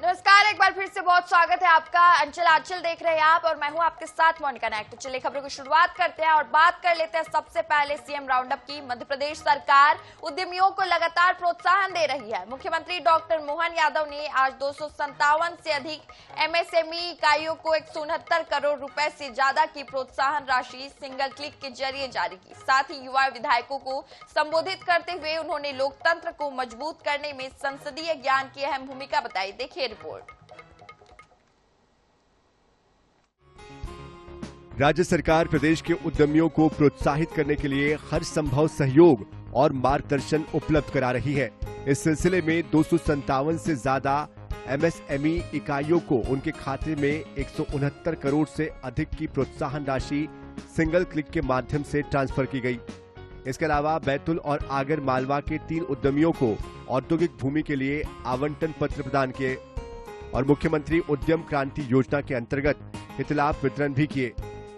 नमस्कार, एक बार फिर से बहुत स्वागत है आपका। अंचल आंचल देख रहे हैं आप और मैं हूं आपके साथ मोनिका नायक। तो चलिए खबरों की शुरुआत करते हैं और बात कर लेते हैं सबसे पहले सीएम राउंडअप की। मध्य प्रदेश सरकार उद्यमियों को लगातार प्रोत्साहन दे रही है। मुख्यमंत्री डॉक्टर मोहन यादव ने आज 257 से अधिक एमएसएमई इकाइयों को 169 करोड़ रुपए से ज्यादा की प्रोत्साहन राशि सिंगल क्लिक के जरिए जारी की। साथ ही युवा विधायकों को संबोधित करते हुए उन्होंने लोकतंत्र को मजबूत करने में संसदीय ज्ञान की अहम भूमिका बताई। देखिए रिपोर्ट। राज्य सरकार प्रदेश के उद्यमियों को प्रोत्साहित करने के लिए हर संभव सहयोग और मार्गदर्शन उपलब्ध करा रही है। इस सिलसिले में 257 से ज्यादा एमएसएमई इकाइयों को उनके खाते में 169 करोड़ से अधिक की प्रोत्साहन राशि सिंगल क्लिक के माध्यम से ट्रांसफर की गई। इसके अलावा बैतूल और आगर मालवा के 3 उद्यमियों को औद्योगिक भूमि के लिए आवंटन पत्र प्रदान किए और मुख्यमंत्री उद्यम क्रांति योजना के अंतर्गत हितलाभ वितरण भी किए।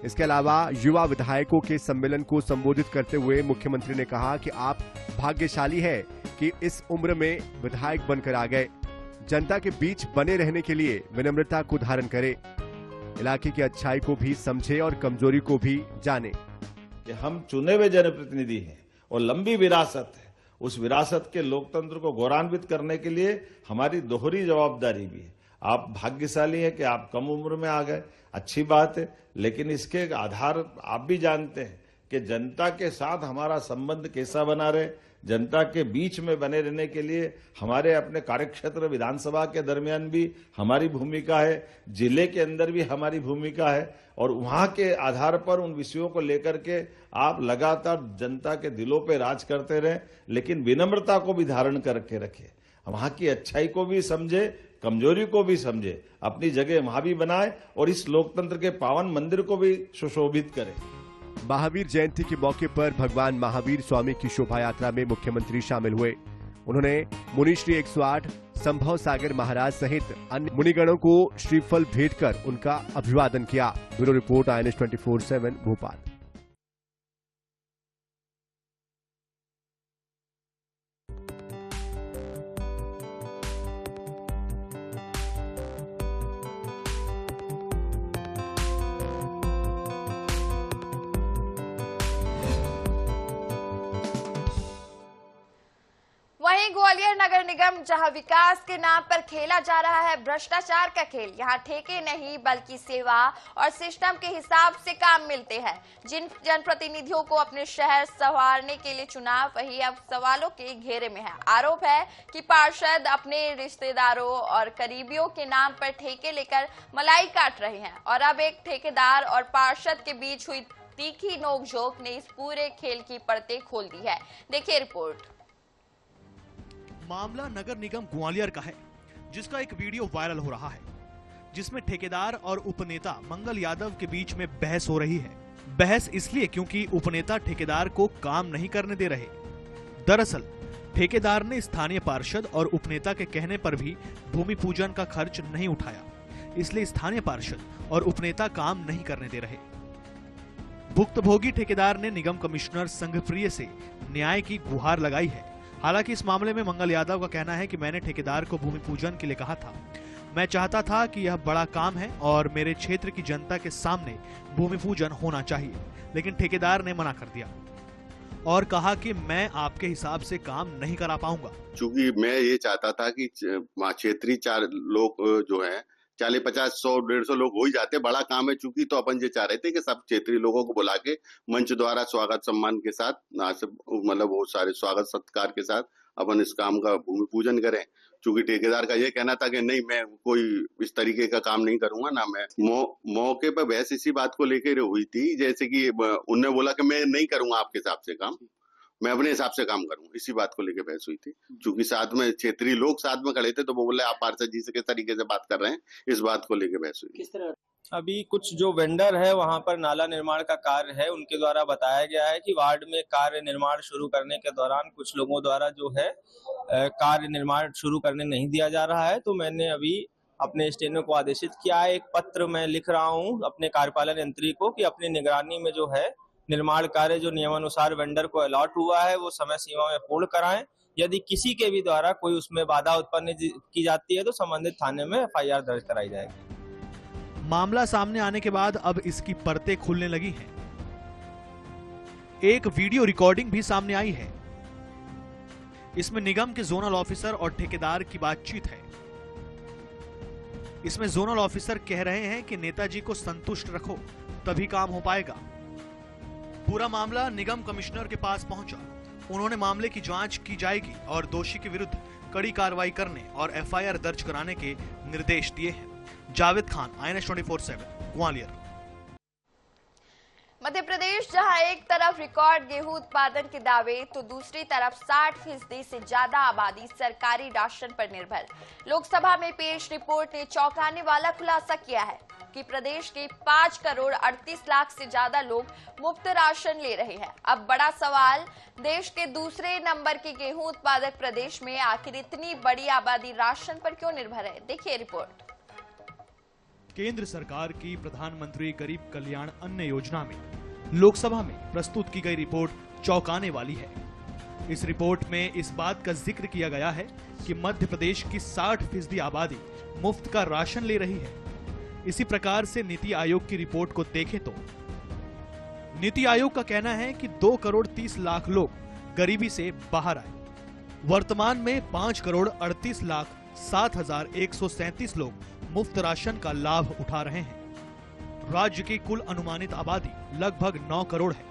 इसके अलावा युवा विधायकों के सम्मेलन को संबोधित करते हुए मुख्यमंत्री ने कहा कि आप भाग्यशाली हैं कि इस उम्र में विधायक बनकर आ गए। जनता के बीच बने रहने के लिए विनम्रता को धारण करें, इलाके की अच्छाई को भी समझे और कमजोरी को भी जाने। कि हम चुने हुए जनप्रतिनिधि हैं और लंबी विरासत है, उस विरासत के लोकतंत्र को गौरवान्वित करने के लिए हमारी दोहरी जवाबदारी भी है। आप भाग्यशाली हैं कि आप कम उम्र में आ गए, अच्छी बात है, लेकिन इसके आधार आप भी जानते हैं कि जनता के साथ हमारा संबंध कैसा बना रहे। जनता के बीच में बने रहने के लिए हमारे अपने कार्यक्षेत्र विधानसभा के दरमियान भी हमारी भूमिका है, जिले के अंदर भी हमारी भूमिका है और वहां के आधार पर उन विषयों को लेकर के आप लगातार जनता के दिलों पे राज करते रहें, लेकिन विनम्रता को भी धारण करके रखें। वहां की अच्छाई को भी समझे, कमजोरी को भी समझे, अपनी जगह वहां भी बनाए और इस लोकतंत्र के पावन मंदिर को भी सुशोभित करें। महावीर जयंती के मौके पर भगवान महावीर स्वामी की शोभा यात्रा में मुख्यमंत्री शामिल हुए। उन्होंने मुनिश्री 108 संभव सागर महाराज सहित अन्य मुनिगणों को श्रीफल भेंट कर उनका अभिवादन किया। Bureau report INS 24/7 Bhopal. वहीं ग्वालियर नगर निगम जहां विकास के नाम पर खेला जा रहा है भ्रष्टाचार का खेल, यहां ठेके नहीं बल्कि सेवा और सिस्टम के हिसाब से काम मिलते हैं। जिन जनप्रतिनिधियों को अपने शहर संवारने के लिए चुना वही अब सवालों के घेरे में है। आरोप है कि पार्षद अपने रिश्तेदारों और करीबियों के नाम पर ठेके लेकर मलाई काट रहे हैं और अब एक ठेकेदार और पार्षद के बीच हुई तीखी नोकझोंक ने इस पूरे खेल की परतें खोल दी है। देखिए रिपोर्ट। मामला नगर निगम ग्वालियर का है, जिसका एक वीडियो वायरल हो रहा है, जिसमें ठेकेदार और उपनेता मंगल यादव के बीच में बहस हो रही है। बहस इसलिए क्योंकि उपनेता ठेकेदार को काम नहीं करने दे रहे। दरअसल ठेकेदार ने स्थानीय पार्षद और उपनेता के कहने पर भी भूमि पूजन का खर्च नहीं उठाया, इसलिए स्थानीय पार्षद और उपनेता काम नहीं करने दे रहे। भुक्तभोगी ठेकेदार ने निगम कमिश्नर संघप्रिय से न्याय की गुहार लगाई है। हालांकि इस मामले में मंगल यादव का कहना है कि मैंने ठेकेदार को भूमि पूजन के लिए कहा था। मैं चाहता था कि यह बड़ा काम है और मेरे क्षेत्र की जनता के सामने भूमि पूजन होना चाहिए, लेकिन ठेकेदार ने मना कर दिया और कहा कि मैं आपके हिसाब से काम नहीं करा पाऊंगा। चूंकि मैं ये चाहता था कि क्षेत्रीय 4 लोग जो हैं 40, 50, 100, 150 लोग हो ही जाते, बड़ा काम है चूंकि, तो अपन ये चाह रहे थे कि सब क्षेत्रीय लोगों को बुला के मंच द्वारा स्वागत सम्मान के साथ, मतलब बहुत सारे स्वागत सत्कार के साथ अपन इस काम का भूमि पूजन करें। चूंकि ठेकेदार का ये कहना था कि नहीं, मैं कोई इस तरीके का काम नहीं करूंगा ना। मैं मौके पर बहस इसी बात को लेकर हुई थी, जैसे कि उनने बोला कि मैं नहीं करूंगा आपके हिसाब से काम, मैं अपने हिसाब से काम करूंगा। इसी बात को लेकर बहस हुई थी। चूंकि साथ में क्षेत्रीय लोग साथ में खड़े थे, तो वो बोले आप पार्षद जी से किस तरीके से बात कर रहे हैं, इस बात को लेकर बहस हुई। किस तरह? अभी कुछ जो वेंडर है वहां पर नाला निर्माण का कार्य है, उनके द्वारा बताया गया है कि वार्ड में कार्य निर्माण शुरू करने के दौरान कुछ लोगों द्वारा जो है कार्य निर्माण शुरू करने नहीं दिया जा रहा है। तो मैंने अभी अपने स्टेनो को आदेशित किया है, एक पत्र मैं लिख रहा हूँ अपने कार्यपालन यंत्री को कि अपनी निगरानी में जो है निर्माण कार्य जो नियमानुसार वेंडर को अलॉट हुआ है वो समय सीमा में पूर्ण कराएं यदि किसी के भी द्वारा कोई उसमें बाधा उत्पन्न की जाती है तो संबंधित थाने में FIR दर्ज कराई जाएगी। मामला सामने आने के बाद अब इसकी परतें खुलने लगी हैं। एक वीडियो रिकॉर्डिंग भी सामने आई है। इसमें निगम के जोनल ऑफिसर और ठेकेदार की बातचीत है। इसमें जोनल ऑफिसर कह रहे हैं कि नेताजी को संतुष्ट रखो तभी काम हो पाएगा। पूरा मामला निगम कमिश्नर के पास पहुंचा। उन्होंने मामले की जांच की जाएगी और दोषी के विरुद्ध कड़ी कार्रवाई करने और FIR दर्ज कराने के निर्देश दिए हैं। जावेद खान, INS 24/7, ग्वालियर। मध्य प्रदेश जहां एक तरफ रिकॉर्ड गेहूं उत्पादन के दावे तो दूसरी तरफ 60% से ज्यादा आबादी सरकारी राशन पर निर्भर। लोकसभा में पेश रिपोर्ट ने चौंकाने वाला खुलासा किया है कि प्रदेश के 5 करोड़ 38 लाख से ज्यादा लोग मुफ्त राशन ले रहे हैं। अब बड़ा सवाल, देश के दूसरे नंबर के गेहूं उत्पादक प्रदेश में आखिर इतनी बड़ी आबादी राशन पर क्यों निर्भर है? देखिए रिपोर्ट। केंद्र सरकार की प्रधानमंत्री गरीब कल्याण अन्न योजना में लोकसभा में प्रस्तुत की गई रिपोर्ट चौंकाने वाली है। इस रिपोर्ट में इस बात का जिक्र किया गया है कि मध्य प्रदेश की 60% आबादी मुफ्त का राशन ले रही है। इसी प्रकार से नीति आयोग की रिपोर्ट को देखें तो नीति आयोग का कहना है कि 2 करोड़ 30 लाख लोग गरीबी से बाहर आए। वर्तमान में 5 करोड़ 38 लाख 7,137 लोग मुफ्त राशन का लाभ उठा रहे हैं। राज्य की कुल अनुमानित आबादी लगभग 9 करोड़ है।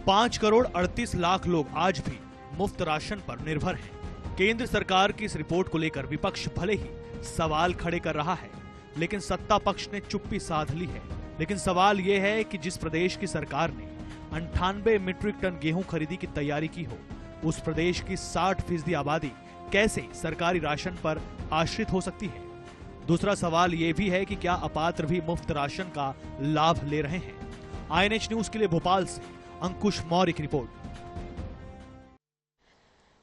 5 करोड़ 38 लाख लोग आज भी मुफ्त राशन पर निर्भर हैं। केंद्र सरकार की इस रिपोर्ट को लेकर विपक्ष भले ही सवाल खड़े कर रहा है, लेकिन सत्ता पक्ष ने चुप्पी साध ली है। लेकिन सवाल यह है कि जिस प्रदेश की सरकार ने 98 मीट्रिक टन गेहूं खरीदी की तैयारी की हो, उस प्रदेश की 60% आबादी कैसे सरकारी राशन पर आश्रित हो सकती है? दूसरा सवाल यह भी है कि क्या अपात्र भी मुफ्त राशन का लाभ ले रहे हैं? INH न्यूज के लिए भोपाल से अंकुश मौर्य की रिपोर्ट।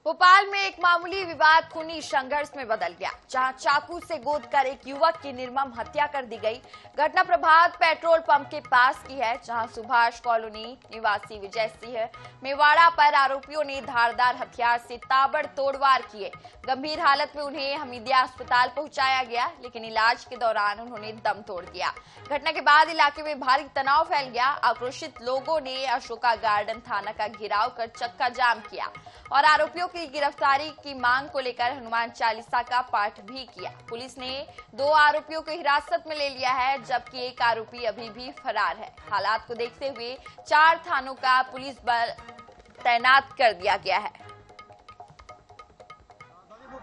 भोपाल में एक मामूली विवाद खूनी संघर्ष में बदल गया, जहां चाकू से गोदकर एक युवक की निर्मम हत्या कर दी गई। घटना प्रभात पेट्रोल पंप के पास की है, जहां सुभाष कॉलोनी निवासी विजय सिंह मेवाड़ा पर आरोपियों ने धारदार हथियार से ताबड़तोड़ वार किए। गंभीर हालत में उन्हें हमीदिया अस्पताल पहुंचाया गया, लेकिन इलाज के दौरान उन्होंने दम तोड़ दिया। घटना के बाद इलाके में भारी तनाव फैल गया। आक्रोशित लोगों ने अशोका गार्डन थाना का घेराव कर चक्का जाम किया और आरोपियों की गिरफ्तारी की मांग को लेकर हनुमान चालीसा का पाठ भी किया। पुलिस ने 2 आरोपियों को हिरासत में ले लिया है, जबकि एक आरोपी अभी भी फरार है। हालात को देखते हुए 4 थानों का पुलिस बल तैनात कर दिया गया है।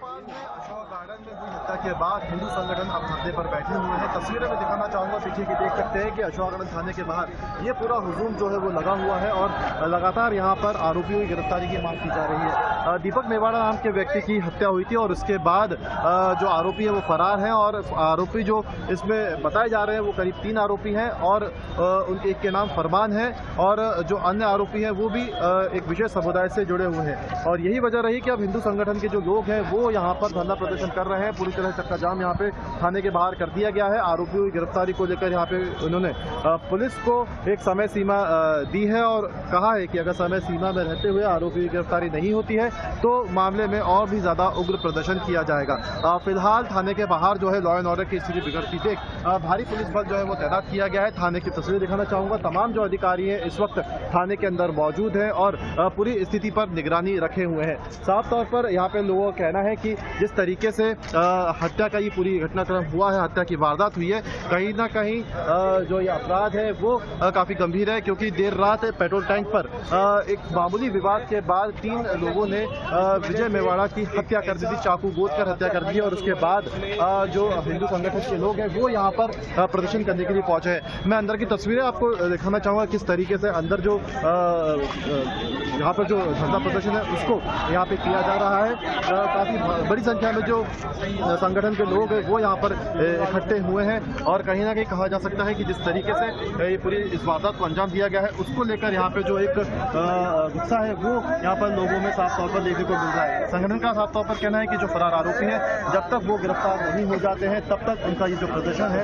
अशोक गार्डन में हुई हत्या के बाद हिंदू संगठन अब धरने पर बैठे हुए हैं। तस्वीरें में दिखाना चाहूंगा पीछे की, देख सकते हैं कि अशोक गार्डन थाने के बाहर ये पूरा हुजूम जो है वो लगा हुआ है और लगातार यहाँ पर आरोपियों की गिरफ्तारी की मांग की जा रही है। दीपक मेवाड़ा नाम के व्यक्ति की हत्या हुई थी और उसके बाद जो आरोपी है वो फरार है और आरोपी जो इसमें बताए जा रहे हैं वो करीब 3 आरोपी हैं और उनके एक के नाम फरमान है और जो अन्य आरोपी है वो भी एक विशेष समुदाय से जुड़े हुए हैं। और यही वजह रही कि अब हिंदू संगठन के जो लोग हैं वो यहाँ पर धरना प्रदर्शन कर रहे हैं। पूरी तरह चक्का जाम यहाँ पे थाने के बाहर कर दिया गया है। आरोपियों की गिरफ्तारी को लेकर यहाँ पे उन्होंने पुलिस को एक समय सीमा दी है और कहा है कि अगर समय सीमा में रहते हुए आरोपियों की गिरफ्तारी नहीं होती है तो मामले में और भी ज्यादा उग्र प्रदर्शन किया जाएगा। फिलहाल थाने के बाहर जो है लॉ एंड ऑर्डर की स्थिति बिगड़ती देख भारी पुलिस बल जो है वो तैनात किया गया है। थाने की तस्वीर दिखाना चाहूंगा। तमाम जो अधिकारी हैं इस वक्त थाने के अंदर मौजूद हैं और पूरी स्थिति पर निगरानी रखे हुए हैं। साफ तौर पर यहाँ पे लोगों का कहना है कि जिस तरीके से हत्या का ये पूरी घटनाक्रम हुआ है, हत्या की वारदात हुई है, कहीं ना कहीं जो ये अपराध है वो काफी गंभीर है, क्योंकि देर रात पेट्रोल टैंक पर एक मामूली विवाद के बाद 3 लोगों ने विजय मेवाड़ा की हत्या कर दी थी, चाकू गोदकर हत्या कर दी और उसके बाद जो हिंदू संगठन के लोग हैं वो यहाँ पर प्रदर्शन करने के लिए पहुंचे हैं। मैं अंदर की तस्वीरें आपको दिखाना चाहूंगा किस तरीके से अंदर जो यहाँ पर जो धरना प्रदर्शन है उसको यहाँ पे किया जा रहा है। काफी बड़ी संख्या में जो संगठन के लोग हैं वो यहाँ पर इकट्ठे हुए हैं और कहीं ना कहीं कहा जा सकता है कि जिस तरीके से ये पूरी इस वारदात को अंजाम दिया गया है उसको लेकर यहाँ पे जो एक गुस्सा है वो यहाँ पर लोगों में साफ तौर तौर पर देखने को मिल रहा है। संगठन का साफ तौर पर कहना है कि जो फरार आरोपी है, जब तक वो गिरफ्तार नहीं हो जाते हैं तब तक उनका ये जो प्रदर्शन है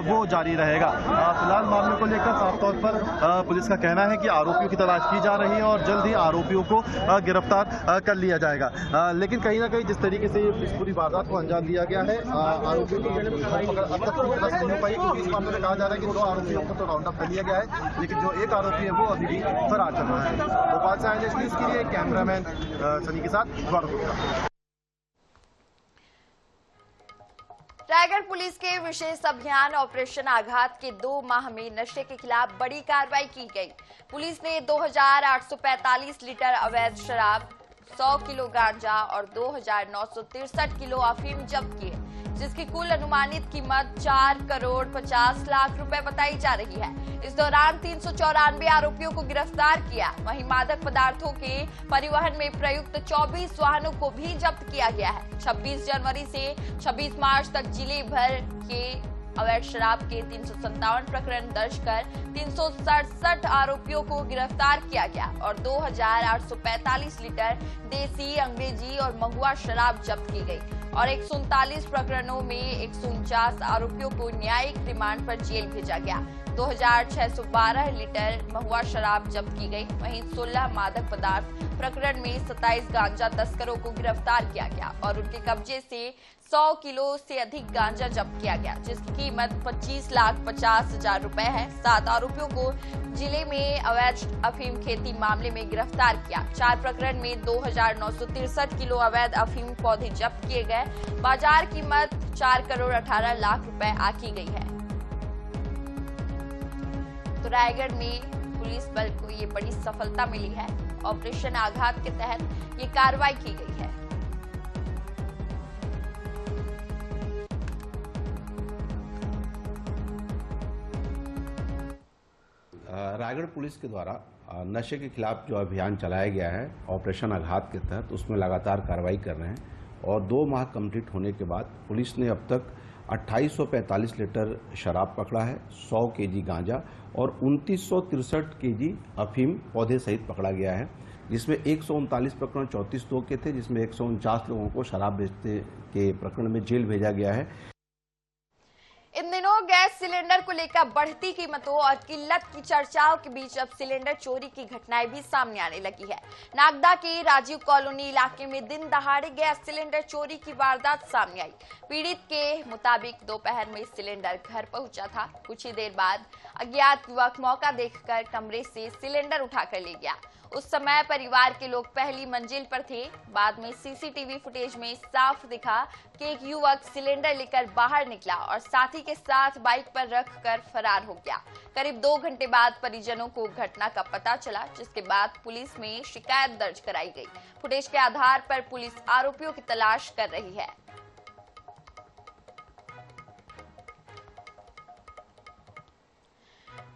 वो जारी रहेगा। फिलहाल मामले को लेकर साफ तौर पर पुलिस का कहना है कि आरोपियों की तलाश की जा रही है और जल्द ही आरोपियों को गिरफ्तार कर लिया जाएगा। लेकिन कहीं ना कहीं जिस तरीके से इस पूरी वारदात को अंजाम दिया गया है, आरोपियों की अब तक नहीं हो पाई, क्योंकि इस मामले में कहा जा रहा है कि 2 आरोपियों को तो राउंड अप कर लिया गया है, लेकिन जो एक आरोपी है वो अभी भी फरार चल रहा है। भोपाल से INS न्यूज के लिए कैमरामैन सनी के साथ द्वार गुप्ता। रायगढ़ पुलिस के विशेष अभियान ऑपरेशन आघात के 2 माह में नशे के खिलाफ बड़ी कार्रवाई की गई। पुलिस ने 2845 लीटर अवैध शराब, 100 किलो गांजा और 2963 किलो अफीम जब्त किए, जिसकी कुल अनुमानित कीमत 4 करोड़ 50 लाख रुपए बताई जा रही है। इस दौरान 394 आरोपियों को गिरफ्तार किया। वहीं मादक पदार्थों के परिवहन में प्रयुक्त 24 वाहनों को भी जब्त किया गया है। 26 जनवरी से 26 मार्च तक जिले भर के अवैध शराब के 357 प्रकरण दर्ज कर 367 आरोपियों को गिरफ्तार किया गया और 2845 लीटर देसी, अंग्रेजी और महुआ शराब जब्त की गई और 139 प्रकरणों में 149 आरोपियों को न्यायिक रिमांड पर जेल भेजा गया। 2612 लीटर महुआ शराब जब्त की गई। वहीं 16 मादक पदार्थ प्रकरण में 27 गांजा तस्करों को गिरफ्तार किया गया और उनके कब्जे से 100 किलो से अधिक गांजा जब्त किया गया, जिसकी कीमत 25,50,000 रुपए है। 7 आरोपियों को जिले में अवैध अफीम खेती मामले में गिरफ्तार किया। 4 प्रकरण में 2963 किलो अवैध अफीम पौधे जब्त किए गए। बाजार कीमत 4 करोड़ 18 लाख रुपए आकी गई है। तो रायगढ़ में पुलिस बल को ये बड़ी सफलता मिली है। ऑपरेशन आघात के तहत ये कार्रवाई की गई है। रायगढ़ पुलिस के द्वारा नशे के खिलाफ जो अभियान चलाया गया है ऑपरेशन आघात के तहत, उसमें लगातार कार्रवाई कर रहे हैं और 2 माह कंप्लीट होने के बाद पुलिस ने अब तक 2845 लीटर शराब पकड़ा है, 100 केजी गांजा और 2963 केजी अफीम पौधे सहित पकड़ा गया है, जिसमें 139 प्रकरण 34 लोग के थे, जिसमें 149 लोगों को शराब बेचने के प्रकरण में जेल भेजा गया है। इन दिनों गैस सिलेंडर को लेकर बढ़ती कीमतों और किल्लत की चर्चाओं के बीच अब सिलेंडर चोरी की घटनाएं भी सामने आने लगी है। नागदा के राजीव कॉलोनी इलाके में दिन दहाड़े गैस सिलेंडर चोरी की वारदात सामने आई। पीड़ित के मुताबिक दोपहर में सिलेंडर घर पहुंचा था। कुछ ही देर बाद अज्ञात युवक मौका देखकर कमरे से सिलेंडर उठाकर ले गया। उस समय परिवार के लोग पहली मंजिल पर थे। बाद में सीसीटीवी फुटेज में साफ दिखा कि एक युवक सिलेंडर लेकर बाहर निकला और साथी के साथ बाइक पर रखकर फरार हो गया। करीब 2 घंटे बाद परिजनों को घटना का पता चला, जिसके बाद पुलिस में शिकायत दर्ज कराई गई। फुटेज के आधार पर पुलिस आरोपियों की तलाश कर रही है।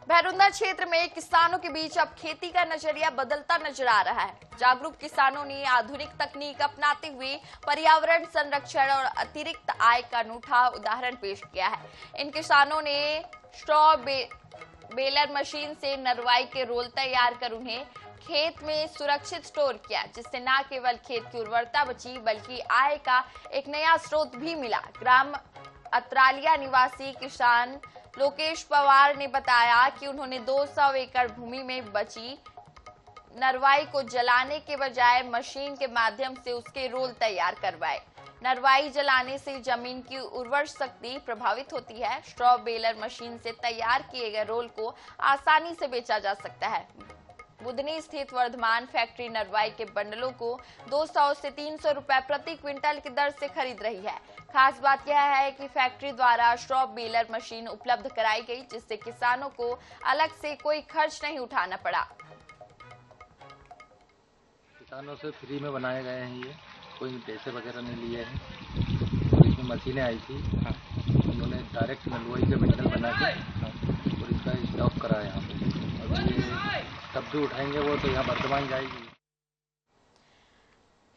भैरुंदा क्षेत्र में किसानों के बीच अब खेती का नजरिया बदलता नजर आ रहा है। जागरूक किसानों ने आधुनिक तकनीक अपनाते हुए पर्यावरण संरक्षण और अतिरिक्त आय का अनूठा उदाहरण पेश किया है। इन किसानों ने स्ट्रॉ बेलर मशीन से नरवाई के रोल तैयार कर उन्हें खेत में सुरक्षित स्टोर किया, जिससे न केवल खेत की उर्वरता बची बल्कि आय का एक नया स्रोत भी मिला। ग्राम अत्रालिया निवासी किसान लोकेश पवार ने बताया कि उन्होंने 200 एकड़ भूमि में बची नरवाई को जलाने के बजाय मशीन के माध्यम से उसके रोल तैयार करवाए। नरवाई जलाने से जमीन की उर्वर शक्ति प्रभावित होती है। स्ट्रॉ बेलर मशीन से तैयार किए गए रोल को आसानी से बेचा जा सकता है। बुधनी स्थित वर्धमान फैक्ट्री नरवाई के बंडलों को 200 से 300 रुपए प्रति क्विंटल की दर से खरीद रही है। खास बात यह है कि फैक्ट्री द्वारा स्ट्रॉ बेलर मशीन उपलब्ध कराई गई, जिससे किसानों को अलग से कोई खर्च नहीं उठाना पड़ा। किसानों से फ्री में बनाए गए हैं, ये कोई पैसे वगैरह नहीं लिए हैं। और इसमें मशीनें आई थी, उन्होंने डायरेक्ट नरवाई के बंडल बना के और इसका स्टॉक करा यहाँ पे। और ये तब जो उठाएंगे वो तो यहाँ वर्धमान जाएगी।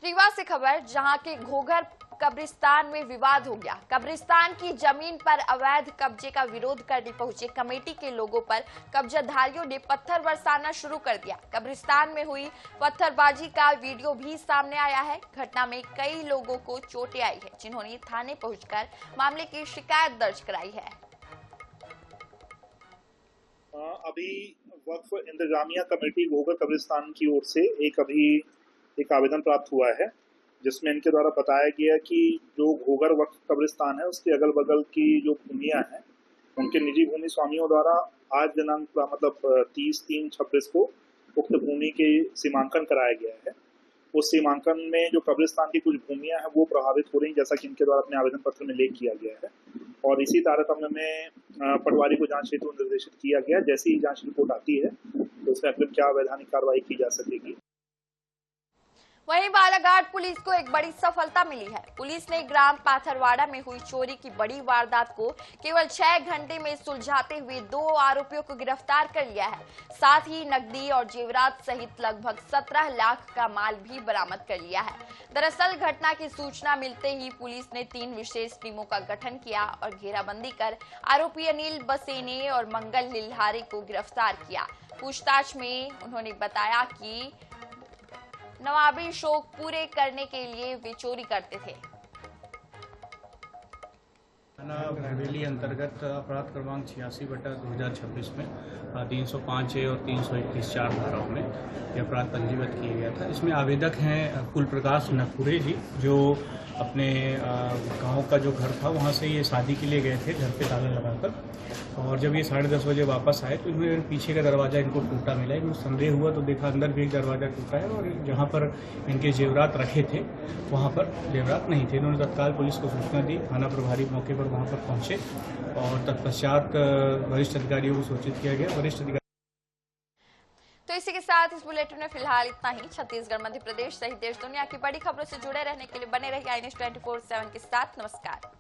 रीवा से खबर, जहां के घोघर कब्रिस्तान में विवाद हो गया। कब्रिस्तान की जमीन पर अवैध कब्जे का विरोध करने पहुंचे कमेटी के लोगों पर कब्जाधारियों ने पत्थर बरसाना शुरू कर दिया। कब्रिस्तान में हुई पत्थरबाजी का वीडियो भी सामने आया है। घटना में कई लोगों को चोटें आई है, जिन्होंने थाने पहुंचकर मामले की शिकायत दर्ज कराई है। अभी वक्फ इंतजामिया कमेटी घोघर कब्रिस्तान की ओर से एक आवेदन प्राप्त हुआ है, जिसमें इनके द्वारा बताया गया कि जो घोघर वक्फ कब्रिस्तान है उसके अगल बगल की जो भूमियां हैं उनके निजी भूमि स्वामियों द्वारा आज दिनांक मतलब 30/3/26 को उक्त भूमि के सीमांकन कराया गया है। उस सीमांकन में जो कब्रिस्तान की कुछ भूमियां हैं वो प्रभावित हो रही, जैसा कि इनके द्वारा अपने आवेदन पत्र में उल्लेख किया गया है। और इसी तारतम्य में पटवारी को जांच हेतु निर्देशित किया गया। जैसे ही जांच रिपोर्ट आती है तो उसमें अगली क्या वैधानिक कार्रवाई की जा सकेगी। वहीं बालाघाट पुलिस को एक बड़ी सफलता मिली है। पुलिस ने ग्राम पाथरवाड़ा में हुई चोरी की बड़ी वारदात को केवल 6 घंटे में सुलझाते हुए 2 आरोपियों को गिरफ्तार कर लिया है। साथ ही नकदी और जेवरात सहित लगभग 17 लाख का माल भी बरामद कर लिया है। दरअसल घटना की सूचना मिलते ही पुलिस ने 3 विशेष टीमों का गठन किया और घेराबंदी कर आरोपी अनिल बसेने और मंगल लिल्हारे को गिरफ्तार किया। पूछताछ में उन्होंने बताया कि नवाबी शौक पूरे करने के लिए वे चोरी करते थे। थाना बरेली अंतर्गत अपराध क्रमांक 86/2026 में 305A और 331(4) धाराओं में यह अपराध पंजीबद्ध किया गया था। इसमें आवेदक हैं कुल प्रकाश नखुरे जी, जो अपने गांव का जो घर था वहां से ये शादी के लिए गए थे घर पे ताला लगाकर, और जब ये 10:30 बजे वापस आए तो इन्होंने पीछे का दरवाजा इनको टूटा मिला। इनको संदेह हुआ तो देखा अंदर भी एक दरवाजा टूटा है और जहाँ पर इनके जेवरात रखे थे वहाँ पर जेवरात नहीं थे। इन्होंने तत्काल पुलिस को सूचना दी। थाना प्रभारी मौके पर वहाँ पर पहुँचे और तत्पश्चात वरिष्ठ अधिकारियों को सूचित किया गया। वरिष्ठ अधिकारी तो इसी के साथ इस बुलेटिन में फिलहाल इतना ही। छत्तीसगढ़, मध्य प्रदेश सहित देश दुनिया की बड़ी खबरों से जुड़े रहने के लिए बने रहिए iNews 24/7 के साथ। नमस्कार।